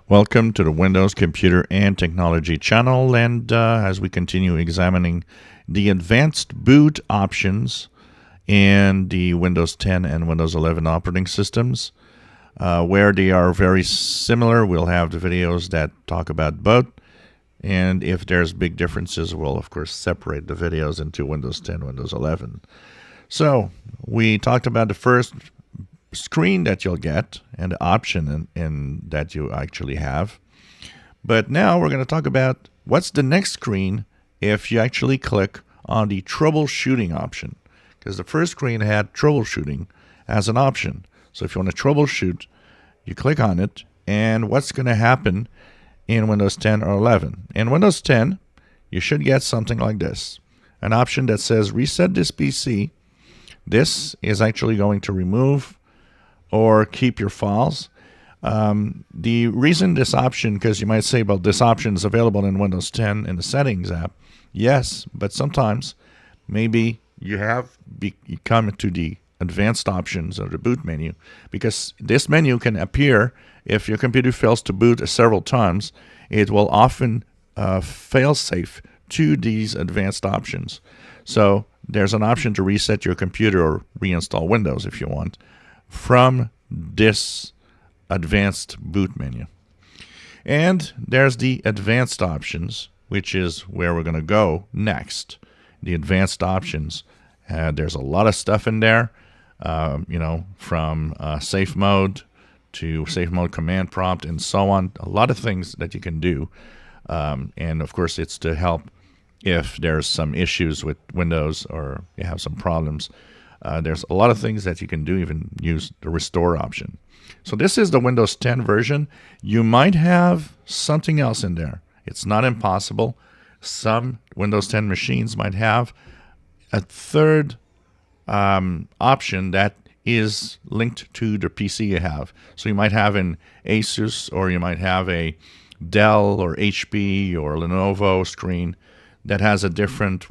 Welcome to the Windows Computer and Technology channel, and as we continue examining the advanced boot options in the Windows 10 and Windows 11 operating systems, where they are very similar, we'll have the videos that talk about both, and if there's big differences, we'll of course separate the videos into Windows 10, Windows 11. So we talked about the first screen that you'll get and the option in that you actually have. But now we're going to talk about what's the next screen if you actually click on the troubleshooting option, because the first screen had troubleshooting as an option. So if you want to troubleshoot, you click on it, and what's going to happen in Windows 10 or 11? In Windows 10, you should get something like this, an option that says reset this PC. This is actually going to remove or keep your files. The reason this option, because you might say, well, this option is available in Windows 10 in the Settings app. Yes, but sometimes maybe you come to the advanced options or the boot menu, because this menu can appear if your computer fails to boot several times. It will often fail safe to these advanced options. So there's an option to reset your computer or reinstall Windows if you want from this advanced boot menu. And there's the advanced options, which is where we're going to go next. The advanced options, there's a lot of stuff in there, from safe mode to safe mode command prompt and so on. A lot of things that you can do. And of course, it's to help if there's some issues with Windows or you have some problems. There's a lot of things that you can do, even use the restore option. So this is the Windows 10 version. You might have something else in there. It's not impossible. Some Windows 10 machines might have a third option that is linked to the PC you have. So you might have an Asus, or you might have a Dell or HP or Lenovo screen that has a different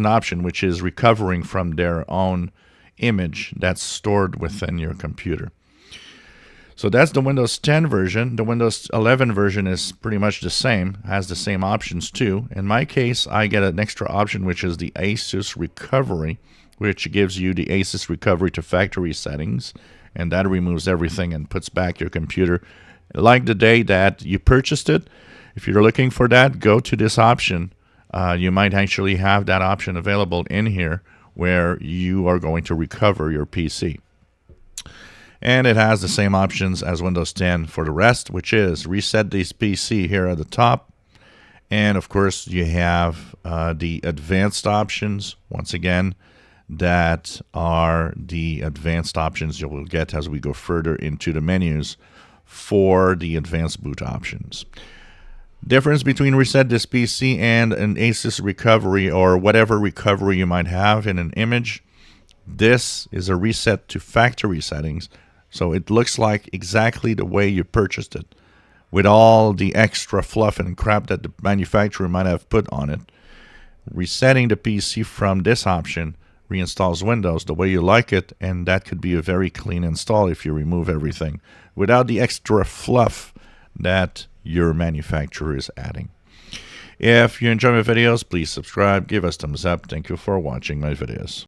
option, which is recovering from their own image that's stored within your computer. So that's the Windows 10 version. The Windows 11 version is pretty much the same, has the same options too. In my case, I get an extra option, which is the Asus Recovery, which gives you the Asus Recovery to factory settings, and that removes everything and puts back your computer like the day that you purchased it. If you're looking for that, go to this option. You might actually have that option available in here where you are going to recover your PC. And it has the same options as Windows 10 for the rest, which is reset this PC here at the top. And of course, you have the advanced options, once again, that are the advanced options you will get as we go further into the menus for the advanced boot options. Difference between reset this PC and an Asus recovery, or whatever recovery you might have in an image. This is a reset to factory settings, so it looks like exactly the way you purchased it, with all the extra fluff and crap that the manufacturer might have put on it. Resetting the PC from this option reinstalls Windows the way you like it, and that could be a very clean install if you remove everything without the extra fluff that your manufacturer is adding. If you enjoy my videos, please subscribe, give us thumbs up. Thank you for watching my videos.